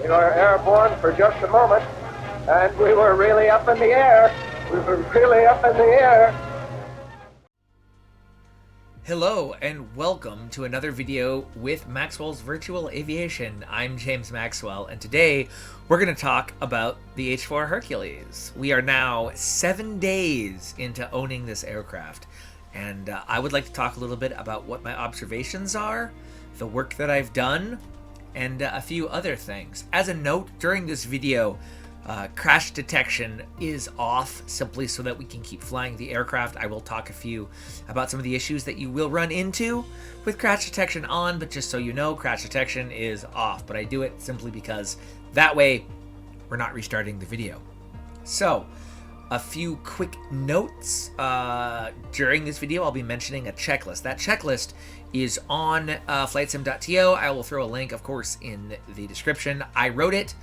were airborne for just a moment, and we were really up in the air. We were really up in the air. Hello and welcome to another video with Maxwell's Virtual Aviation. I'm James Maxwell, and today we're going to talk about the H-4 Hercules. We are now 7 days into owning this aircraft, and I would like to talk a little bit about what my observations are, the work that I've done, and a few other things. As a note, during this video, crash detection is off simply so that we can keep flying the aircraft. I will talk about some of the issues that you will run into with crash detection on, but just so you know, crash detection is off. But I do it simply because that way we're not restarting the video. So, a few quick notes. During this video, I'll be mentioning a checklist. That checklist is on flightsim.to. I will throw a link, of course, in the description. I wrote it.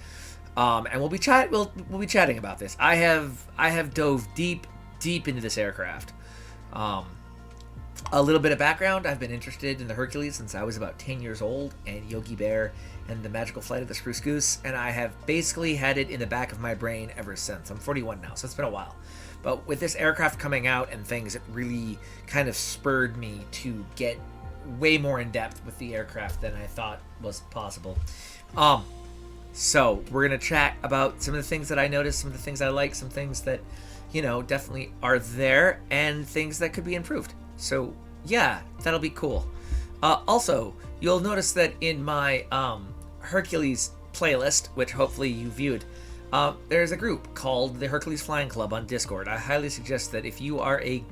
And we'll be chatting about this. I have dove deep into this aircraft. A little bit of background: I've been interested in the Hercules since I was about 10 years old, and Yogi Bear and the Magical Flight of the Spruce Goose, and I have basically had it in the back of my brain ever since. I'm 41 now, so it's been a while. But with this aircraft coming out and things, it really kind of spurred me to get way more in depth with the aircraft than I thought was possible. So we're going to chat about some of the things that I noticed, some of the things I like, some things that, definitely are there, and things that could be improved. So yeah, that'll be cool. Also, you'll notice that in my Hercules playlist, which hopefully you viewed, there's a group called the Hercules Flying Club on Discord. I highly suggest that if you are a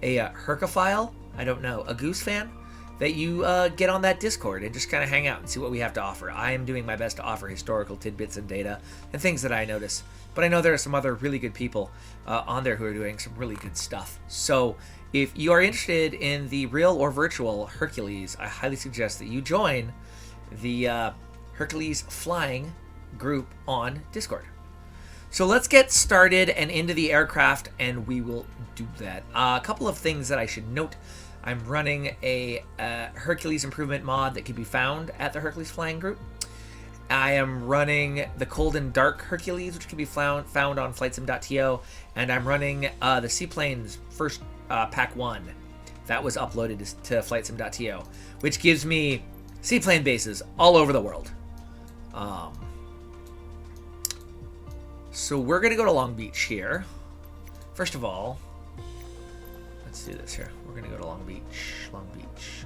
Hercophile, a Goose fan, that you get on that Discord and just kind of hang out and see what we have to offer. I am doing my best to offer historical tidbits and data and things that I notice, but I know there are some other really good people on there who are doing some really good stuff. So if you are interested in the real or virtual Hercules, I highly suggest that you join the Hercules Flying group on Discord. So let's get started and into the aircraft, and we will do that. A couple of things that I should note. I'm running a Hercules improvement mod that can be found at the Hercules Flying Group. I am running the Cold and Dark Hercules, which can be found on flightsim.to, and I'm running the Seaplane's first Pack 1 that was uploaded to flightsim.to, which gives me seaplane bases all over the world. So we're going to go to Long Beach here. First of all, let's do this here. We're going to go to Long Beach.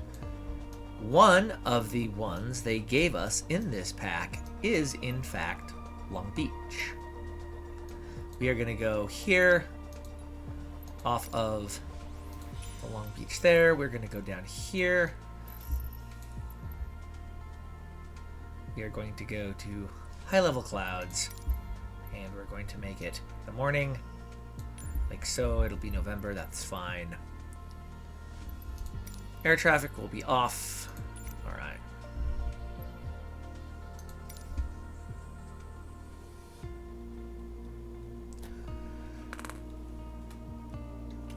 One of the ones they gave us in this pack is, in fact, Long Beach. We are going to go here off of the Long Beach there. We're going to go down here. We are going to go to high-level clouds, and we're going to make it the morning. Like so. It'll be November, that's fine. Air traffic will be off. Alright.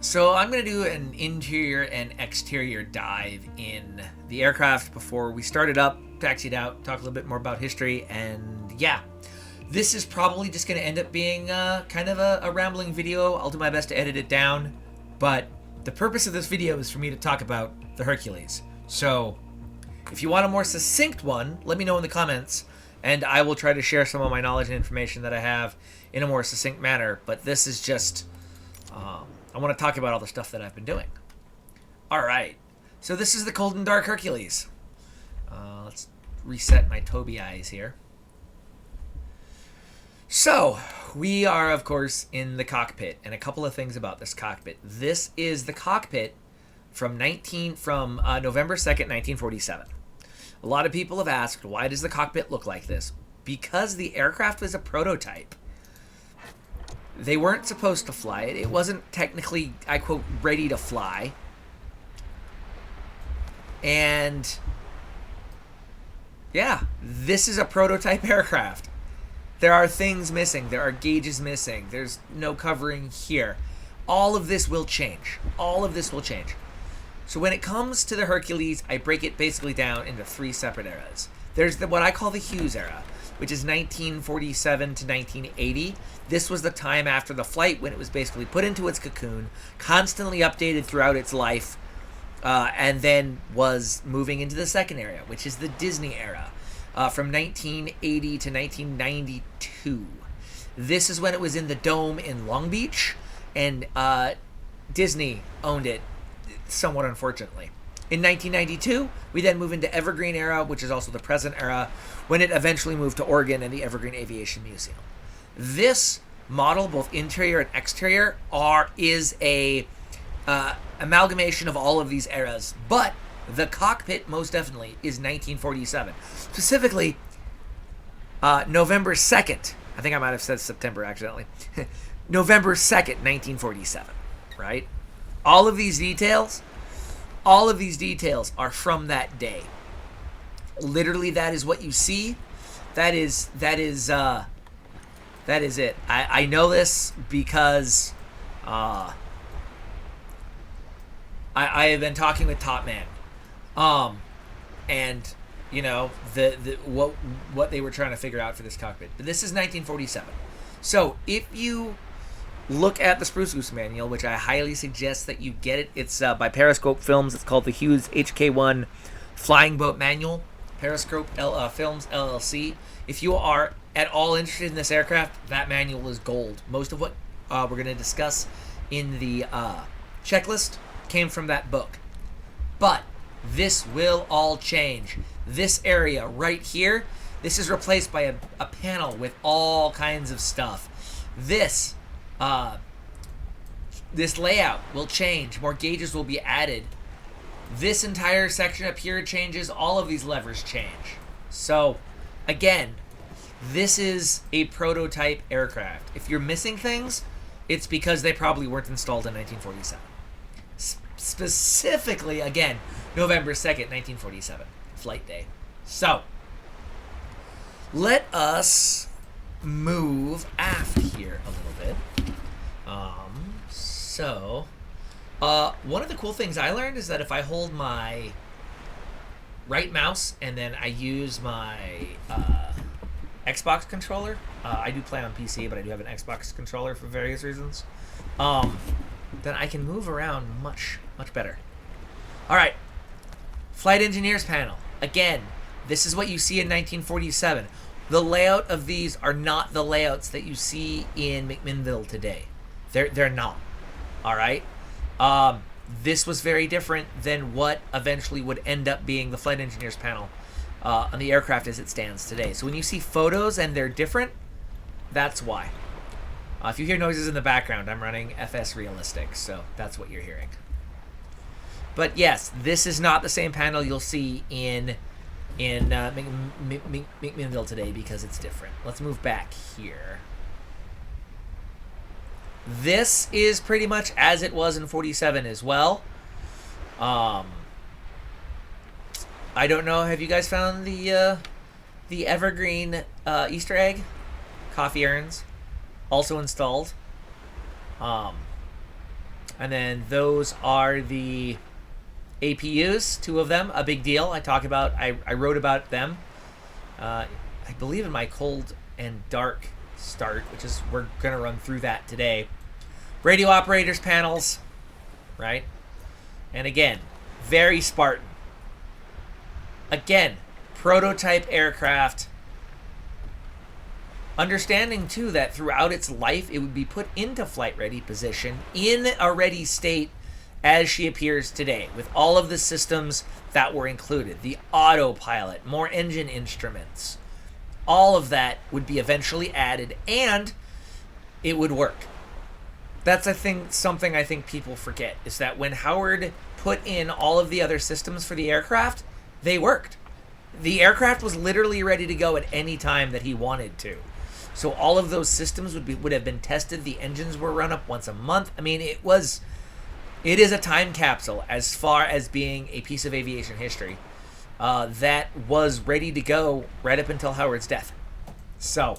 So I'm going to do an interior and exterior dive in the aircraft before we start it up, taxi it out, talk a little bit more about history, and yeah. This is probably just going to end up being kind of a rambling video. I'll do my best to edit it down, but the purpose of this video is for me to talk about the Hercules. So if you want a more succinct one, let me know in the comments, and I will try to share some of my knowledge and information that I have in a more succinct manner. But this is just, I want to talk about all the stuff that I've been doing. All right, so this is the Cold and Dark Hercules. Let's reset my Toby eyes here. So, we are, of course, in the cockpit, and a couple of things about this cockpit. This is the cockpit from November 2nd, 1947. A lot of people have asked, why does the cockpit look like this? Because the aircraft was a prototype. They weren't supposed to fly it. It wasn't technically, I quote, ready to fly. And yeah, this is a prototype aircraft. There are things missing. There are gauges missing. There's no covering here. All of this will change. All of this will change. So when it comes to the Hercules, I break it basically down into three separate eras. There's what I call the Hughes era, which is 1947 to 1980. This was the time after the flight when it was basically put into its cocoon, constantly updated throughout its life, and then was moving into the second era, which is the Disney era, from 1980 to 1992. This is when it was in the Dome in Long Beach, and Disney owned it, somewhat unfortunately. In 1992, we then move into Evergreen era, which is also the present era, when it eventually moved to Oregon and the Evergreen Aviation Museum. This model, both interior and exterior, is a amalgamation of all of these eras, but the cockpit most definitely is 1947. Specifically, November 2nd. I think I might have said September accidentally. November 2nd, 1947, right? All of these details are from that day. Literally, that is what you see. That is it. I know this because I have been talking with Top Man, and you know what they were trying to figure out for this cockpit. But this is 1947. So if you look at the Spruce Goose manual, which I highly suggest that you get it. It's by Periscope Films. It's called the Hughes HK1 Flying Boat Manual. Periscope Films LLC. If you are at all interested in this aircraft, that manual is gold. Most of what we're going to discuss in the checklist came from that book. But this will all change. This area right here, this is replaced by a panel with all kinds of stuff. This layout will change. More gauges will be added. This entire section up here changes. All of these levers change. So, again, this is a prototype aircraft. If you're missing things, it's because they probably weren't installed in 1947. Specifically, again, November 2nd, 1947, flight day. So, let us move aft here a little bit. One of the cool things I learned is that if I hold my right mouse and then I use my Xbox controller, I do play on PC, but I do have an Xbox controller for various reasons, then I can move around much better. All right, Flight Engineers panel. Again, this is what you see in 1947. The layout of these are not the layouts that you see in McMinnville today. They're not. All right. This was very different than what eventually would end up being the Flight Engineers panel on the aircraft as it stands today. So when you see photos and they're different, that's why. If you hear noises in the background, I'm running FS Realistic, so that's what you're hearing. But yes, this is not the same panel you'll see in McMinnville today because it's different. Let's move back here. This is pretty much as it was in 47 as well. I don't know. Have you guys found the Evergreen Easter egg? Coffee urns, also installed. And then those are the APUs, 2 of them, a big deal. I wrote about them. I believe in my cold and dark start, which is we're gonna run through that today. Radio operators panels, right? And again, very Spartan. Again, prototype aircraft. Understanding too that throughout its life it would be put into flight ready position in a ready state as she appears today, with all of the systems that were included. The autopilot, more engine instruments, all of that would be eventually added, and it would work. That's something I think people forget, is that when Howard put in all of the other systems for the aircraft, they worked. The aircraft was literally ready to go at any time that he wanted to. So all of those systems would have been tested. The engines were run up once a month. I mean, it is a time capsule as far as being a piece of aviation history that was ready to go right up until Howard's death. So,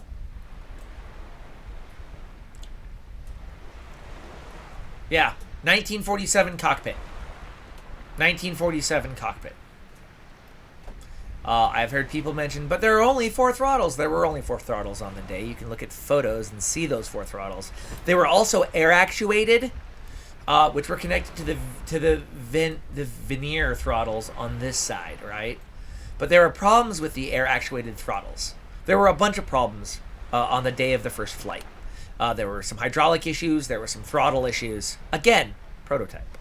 yeah, 1947 cockpit. 1947 cockpit. I've heard people mention, but there are only 4 throttles. There were only 4 throttles on the day. You can look at photos and see those 4 throttles. They were also air actuated, which were connected to the veneer throttles on this side, right? But there were problems with the air actuated throttles. There were a bunch of problems on the day of the first flight. There were some hydraulic issues. There were some throttle issues. Again, prototype.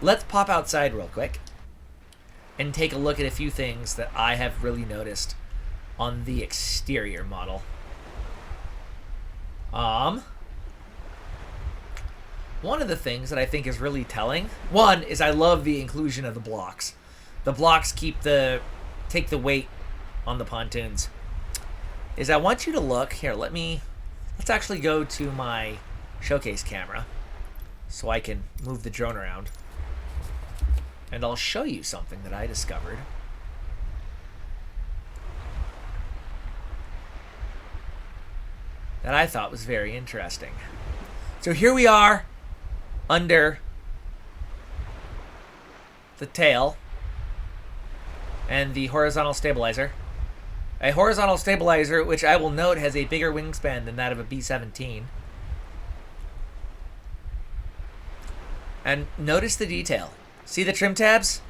Let's pop outside real quick and take a look at a few things that I have really noticed on the exterior model. One of the things that I think is really telling, one is I love the inclusion of the blocks. The blocks take the weight on the pontoons. Is I want you to look here. Let's actually go to my showcase camera so I can move the drone around. And I'll show you something that I discovered. That I thought was very interesting. So here we are under the tail and the horizontal stabilizer. A horizontal stabilizer, which I will note has a bigger wingspan than that of a B-17. And notice the detail. See the trim tabs?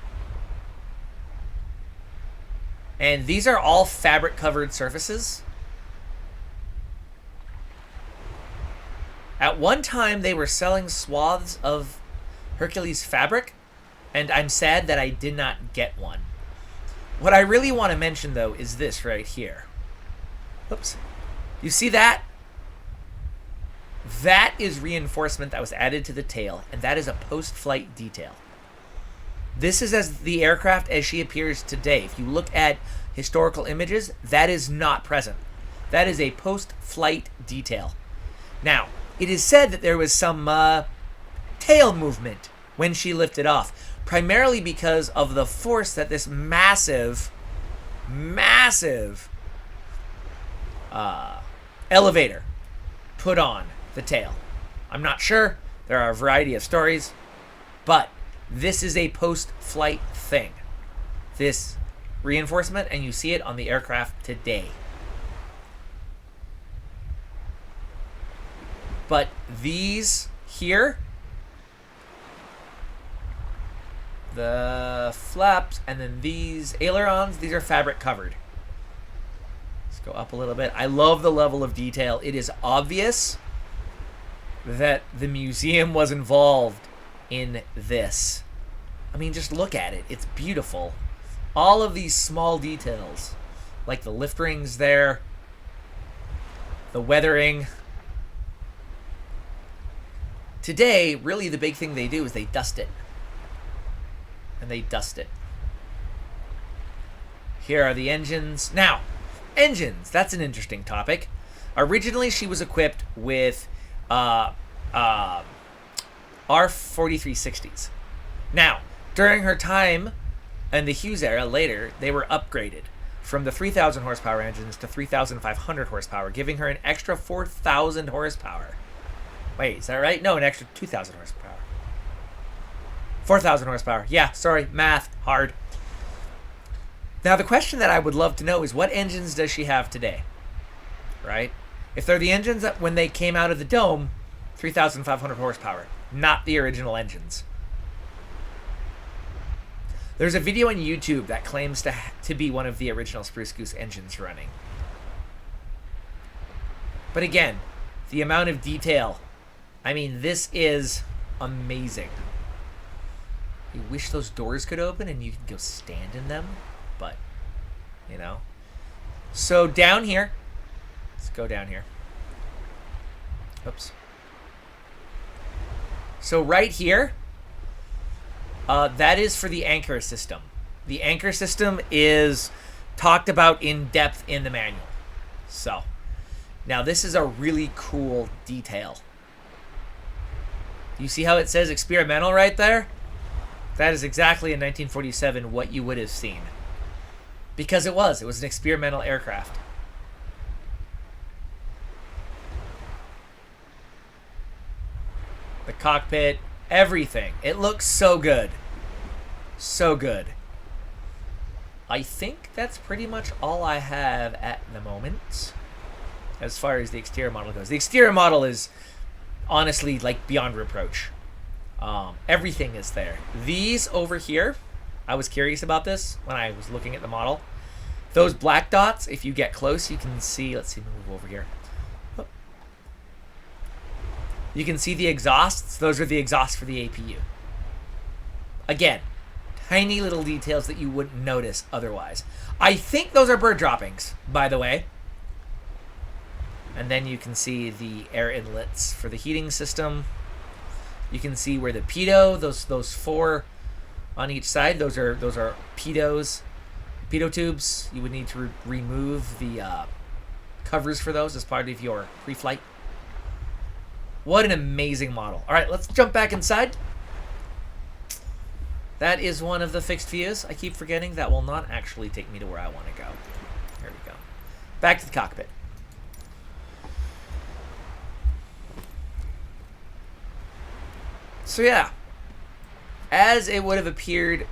And these are all fabric covered surfaces. At one time, they were selling swaths of Hercules fabric, and I'm sad that I did not get one. What I really want to mention, though, is this right here. Oops. You see that? That is reinforcement that was added to the tail, and that is a post-flight detail. This is as the aircraft as she appears today. If you look at historical images, that is not present. That is a post-flight detail. Now, it is said that there was some tail movement when she lifted off, primarily because of the force that this massive elevator put on the tail. I'm not sure. There are a variety of stories, but this is a post-flight thing. This reinforcement, and you see it on the aircraft today. But these here, the flaps, and then these ailerons, these are fabric covered. Let's go up a little bit. I love the level of detail. It is obvious that the museum was involved in this. I mean, just look at it. It's beautiful. All of these small details, like the lift rings there, the weathering. Today, really the big thing they do is they dust it. And they dust it. Here are the engines. Now, engines. That's an interesting topic. Originally, she was equipped with R4360s. Now, during her time in the Hughes era, later, they were upgraded from the 3,000 horsepower engines to 3,500 horsepower, giving her an extra 4,000 horsepower. Wait, is that right? No, an extra 2,000 horsepower. 4,000 horsepower. Yeah, sorry, math, hard. Now, the question that I would love to know is what engines does she have today? Right? If they're the engines that when they came out of the dome, 3,500 horsepower, not the original engines. There's a video on YouTube that claims to be one of the original Spruce Goose engines running. But again, the amount of detail, I mean, this is amazing. You wish those doors could open and you could go stand in them, but, you know. So down here, let's go down here. Oops. So right here, that is for the anchor system. The anchor system is talked about in depth in the manual. So, now this is a really cool detail. You see how it says experimental right there? That is exactly in 1947 what you would have seen. Because it was an experimental aircraft. The cockpit, everything. It looks so good. So good. I think that's pretty much all I have at the moment as far as the exterior model goes. The exterior model is honestly like beyond reproach. Everything is there. These over here, I was curious about this when I was looking at the model. Those black dots, if you get close, you can see, let's see, move over here. You can see the exhausts. Those are the exhausts for the APU. Again, tiny little details that you wouldn't notice otherwise. I think those are bird droppings, by the way. And then you can see the air inlets for the heating system. You can see where the pitot, those four on each side, those are pitot tubes. You would need to remove the covers for those as part of your pre-flight. What an amazing model. All right, let's jump back inside. That is one of the fixed views. I keep forgetting that will not actually take me to where I want to go. There we go. Back to the cockpit. So yeah, as it would have appeared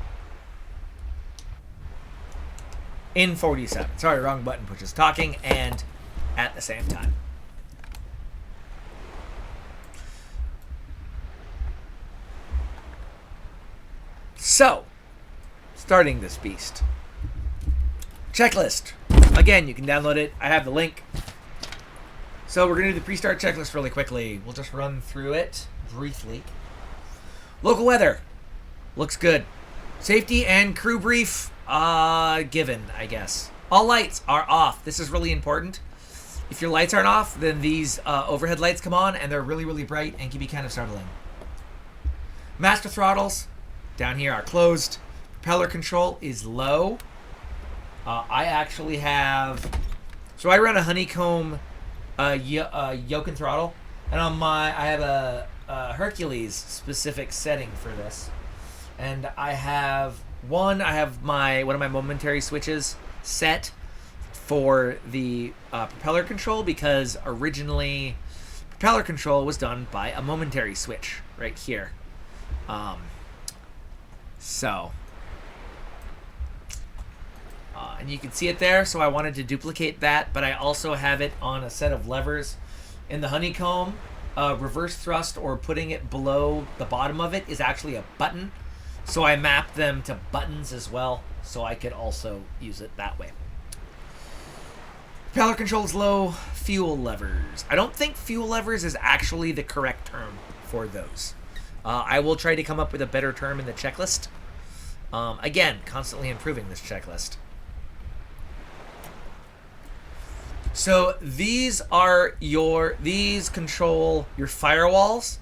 in 47. Sorry, wrong button pushes. Talking and at the same time. So, starting this beast. Checklist. Again, you can download it. I have the link. So we're going to do the pre-start checklist really quickly. We'll just run through it briefly. Local weather. Looks good. Safety and crew brief. Given, I guess. All lights are off. This is really important. If your lights aren't off, then these overhead lights come on, and they're really, really bright and can be kind of startling. Master throttles down here are closed. Propeller control is low. I actually have... So I run a Honeycomb yoke and throttle. And on I have a Hercules specific setting for this. And I have one of my momentary switches set for the propeller control, because originally propeller control was done by a momentary switch right here. And you can see it there, so I wanted to duplicate that, but I also have it on a set of levers in the Honeycomb. Reverse thrust, or putting it below the bottom of it, is actually a button, so I mapped them to buttons as well, so I could also use it that way. Propeller controls low. Fuel levers. I don't think fuel levers is actually the correct term for those. I will try to come up with a better term in the checklist. Again, constantly improving this checklist. So these control your firewalls.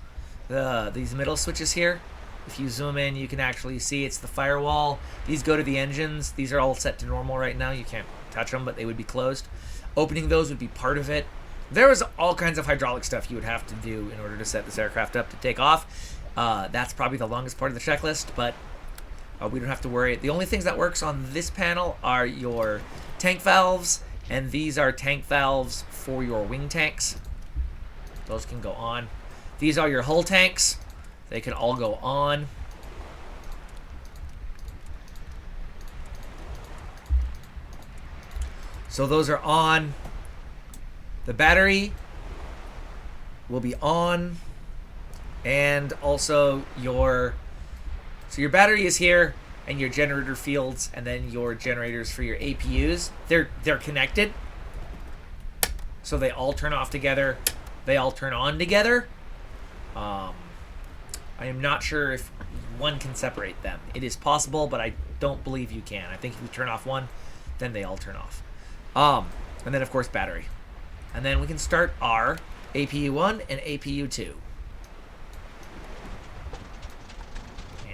These middle switches here. If you zoom in, you can actually see it's the firewall. These go to the engines. These are all set to normal right now. You can't touch them, but they would be closed. Opening those would be part of it. There is all kinds of hydraulic stuff you would have to do in order to set this aircraft up to take off. That's probably the longest part of the checklist, but we don't have to worry. The only things that works on this panel are your tank valves, and these are tank valves for your wing tanks. Those can go on. These are your hull tanks. They can all go on. So those are on. The battery will be on. And also your battery is here, and your generator fields, and then your generators for your APUs. They're connected. So they all turn off together. They all turn on together. I am not sure if one can separate them. It is possible, but I don't believe you can. I think if you turn off one, then they all turn off. And then, of course, battery. And then we can start our APU 1 and APU 2.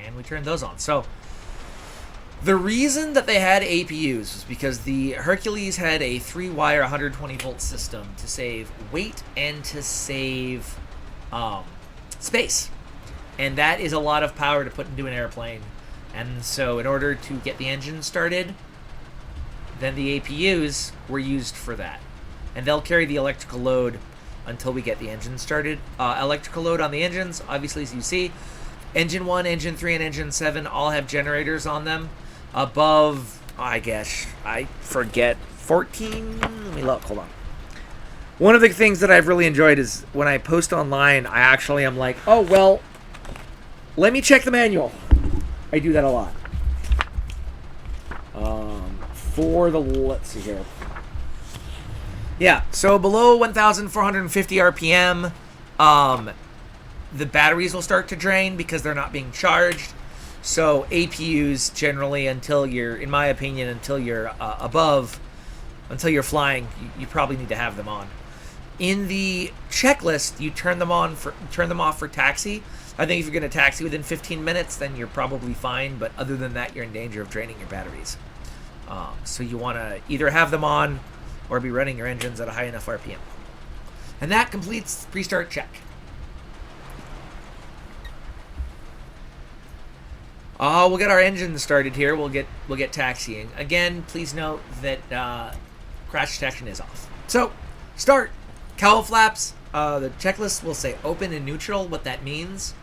And we turn those on. So the reason that they had APUs was because the Hercules had a 3-wire 120-volt system to save weight and to save space. And that is a lot of power to put into an airplane. And so in order to get the engine started, then the APUs were used for that. And they'll carry the electrical load until we get the engine started. Electrical load on the engines, obviously, as you see, Engine 1, Engine 3, and Engine 7 all have generators on them above I guess I forget, 14. Let me look. Hold on. One of the things that I've really enjoyed is when I post online, I actually am like, oh well, let me check the manual. I do that a lot. For the, let's see here. Yeah, so below 1,450 RPM, the batteries will start to drain because they're not being charged. So APUs generally, until you're, in my opinion, until you're until you're flying, you probably need to have them on. In the checklist, you turn them off for taxi. I think if you're going to taxi within 15 minutes, then you're probably fine. But other than that, you're in danger of draining your batteries. So you want to either have them on or be running your engines at a high enough RPM. And that completes pre-start check. We'll get our engines started here. We'll get taxiing. Again, please note that crash detection is off. So, start. Cowl flaps. The checklist will say open and neutral. What that means.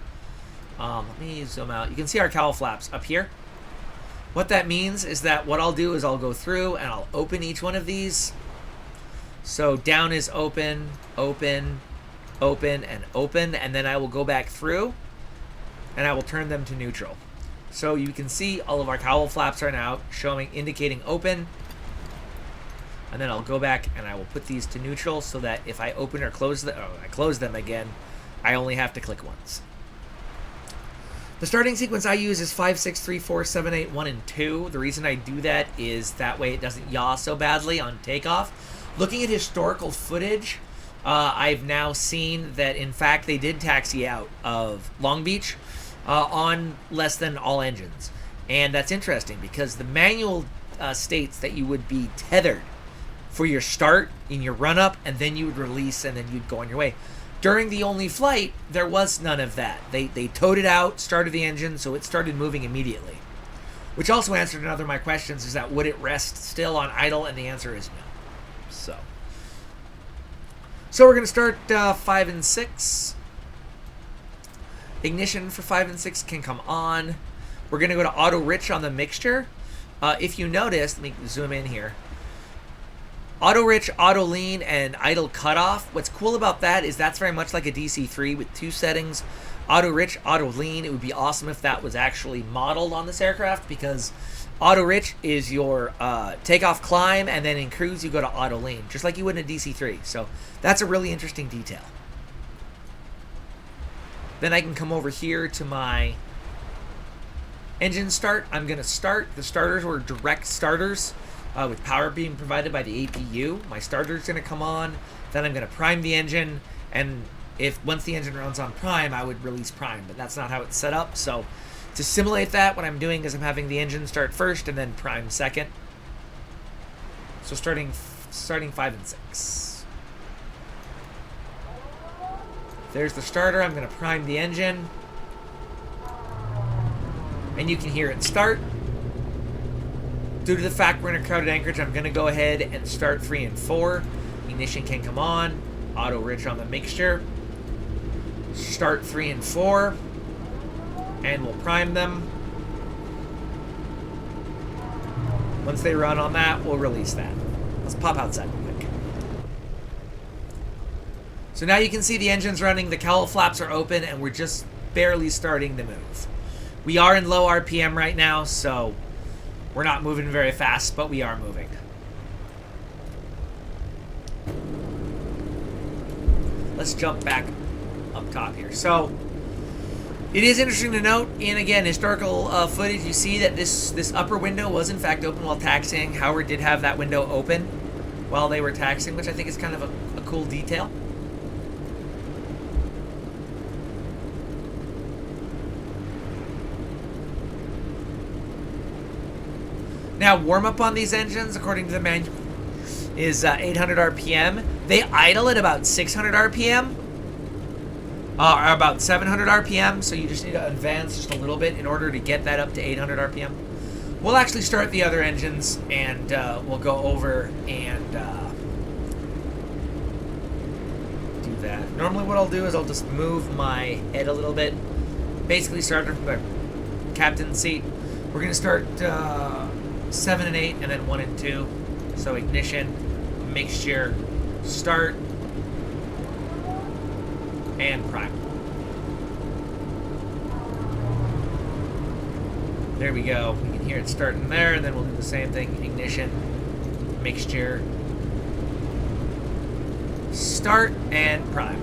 Let me zoom out. You can see our cowl flaps up here. What that means is that what I'll do is I'll go through and I'll open each one of these. So down is open, open, open, and open, and then I will go back through and I will turn them to neutral. So you can see all of our cowl flaps are now indicating open. And then I'll go back and I will put these to neutral so that if I open or close I close them again, I only have to click once. The starting sequence I use is 5, 6, 3, 4, 7, 8, 1, and 2. The reason I do that is that way it doesn't yaw so badly on takeoff. Looking at historical footage, I've now seen that, in fact, they did taxi out of Long Beach on less than all engines. And that's interesting because the manual states that you would be tethered for your start in your run-up, and then you would release, and then you'd go on your way. During the only flight, there was none of that. They towed it out, started the engine, so it started moving immediately. Which also answered another of my questions, is that would it rest still on idle? And the answer is no. So we're going to start 5 and 6. Ignition for 5 and 6 can come on. We're going to go to auto rich on the mixture. If you notice, let me zoom in here. Auto rich, auto lean, and idle cutoff. What's cool about that is that's very much like a DC-3 with 2 settings. Auto rich, auto lean. It would be awesome if that was actually modeled on this aircraft, because auto rich is your takeoff climb, and then in cruise you go to auto lean, just like you would in a DC-3. So that's a really interesting detail. Then I can come over here to my engine start. I'm going to start. The starters were direct starters. With power being provided by the APU. My starter's going to come on, then I'm going to prime the engine, and once the engine runs on prime, I would release prime, but that's not how it's set up. So to simulate that, what I'm doing is I'm having the engine start first and then prime second. So starting 5 and 6. There's the starter. I'm going to prime the engine, and you can hear it start. Due to the fact we're in a crowded anchorage, I'm going to go ahead and start 3 and 4. Ignition can come on. Auto rich on the mixture. Start 3 and 4. And we'll prime them. Once they run on that, we'll release that. Let's pop outside real quick. So now you can see the engine's running, the cowl flaps are open, and we're just barely starting to move. We are in low RPM right now, so we're not moving very fast, but we are moving. Let's jump back up top here. So it is interesting to note, in again historical footage, you see that this upper window was in fact open while taxiing. Howard did have that window open while they were taxiing, which I think is kind of a cool detail. Now, warm-up on these engines, according to the manual, is 800 RPM. They idle at about 600 RPM, or about 700 RPM, so you just need to advance just a little bit in order to get that up to 800 RPM. We'll actually start the other engines, and we'll go over and do that. Normally what I'll do is I'll just move my head a little bit, basically start from the captain's seat. We're going to start 7 and 8, and then 1 and 2. So ignition, mixture, start, and prime. There we go. We can hear it starting there, and then we'll do the same thing. Ignition, mixture, start, and prime.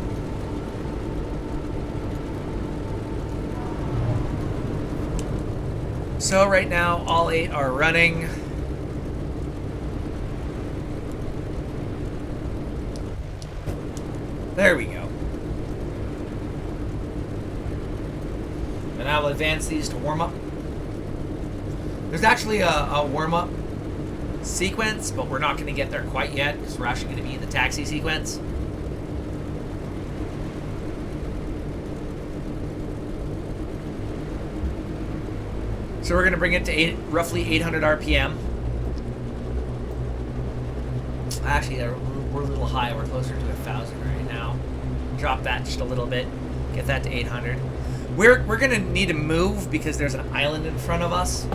So right now, all 8 are running. There we go. And I will advance these to warm up. There's actually a warm-up sequence, but we're not going to get there quite yet because we're actually going to be in the taxi sequence. So we're going to bring it to roughly 800 RPM. Actually, we're a little high. We're closer to 1,000 right now. Drop that just a little bit. Get that to 800. We're going to need to move because there's an island in front of us.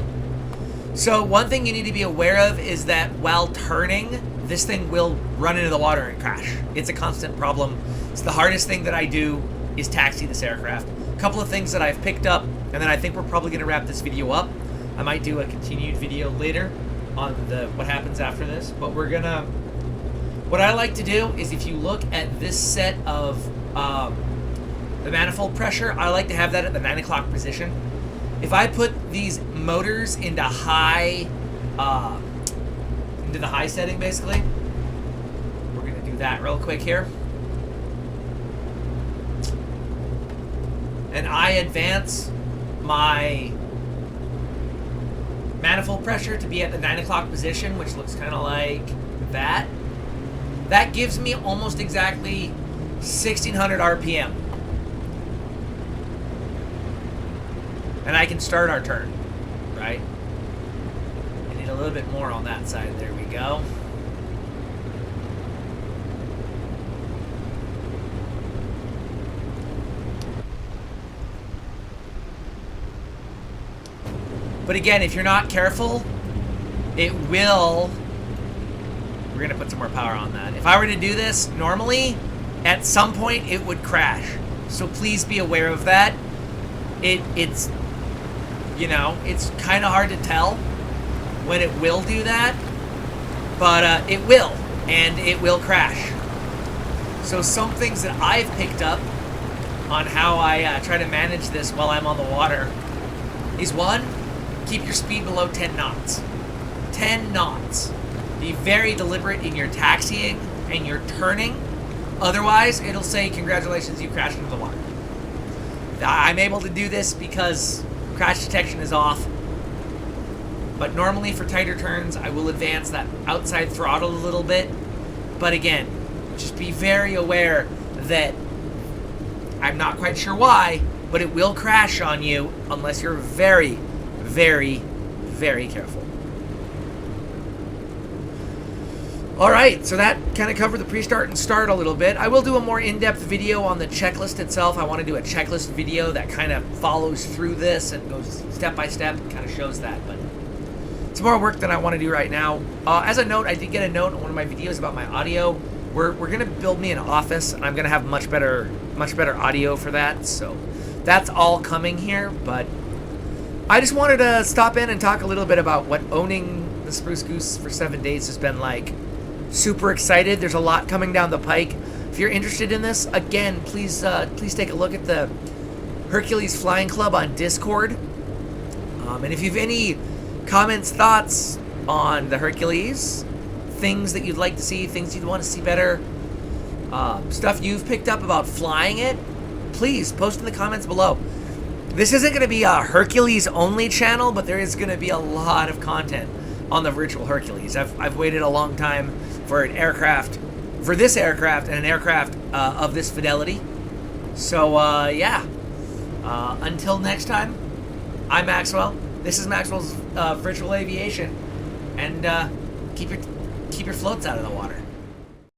So one thing you need to be aware of is that while turning, this thing will run into the water and crash. It's a constant problem. It's the hardest thing that I do is taxi this aircraft. A couple of things that I've picked up, and then I think we're probably going to wrap this video up. I might do a continued video later on what happens after this, but we're going to... What I like to do is if you look at this set of the manifold pressure, I like to have that at the 9 o'clock position. If I put these motors into the high setting, basically, we're going to do that real quick here. And I advance my manifold pressure to be at the 9 o'clock position, which looks kind of like that. That gives me almost exactly 1,600 RPM. And I can start our turn, right? I need a little bit more on that side. There we go. But again, if you're not careful, it will... We're going to put some more power on that. If I were to do this normally, at some point it would crash. So please be aware of that. It's... You know, it's kind of hard to tell when it will do that, but it will, and it will crash. So some things that I've picked up on how I try to manage this while I'm on the water is, one, keep your speed below 10 knots. 10 knots. Be very deliberate in your taxiing and your turning. Otherwise, it'll say, congratulations, you crashed into the water. I'm able to do this because crash detection is off, but normally for tighter turns I will advance that outside throttle a little bit. But again, just be very aware that I'm not quite sure why, but it will crash on you unless you're very, very, very careful. Alright, so that kind of covered the pre-start and start a little bit. I will do a more in-depth video on the checklist itself. I want to do a checklist video that kind of follows through this and goes step by step and kind of shows that. But it's more work than I want to do right now. As a note, I did get a note on one of my videos about my audio. We're going to build me an office, and I'm going to have much better audio for that. So that's all coming here. But I just wanted to stop in and talk a little bit about what owning the Spruce Goose for 7 days has been like. Super excited. There's a lot coming down the pike. If you're interested in this, again, please take a look at the Hercules Flying Club on Discord. And if you have any comments, thoughts on the Hercules, things that you'd like to see, things you'd want to see better, stuff you've picked up about flying it, please post in the comments below. This isn't going to be a Hercules only channel, but there is going to be a lot of content on the virtual Hercules. I've waited a long time for an aircraft, for this aircraft and an aircraft of this fidelity. So yeah, until next time, I'm Maxwell. This is Maxwell's Virtual Aviation, and keep your floats out of the water.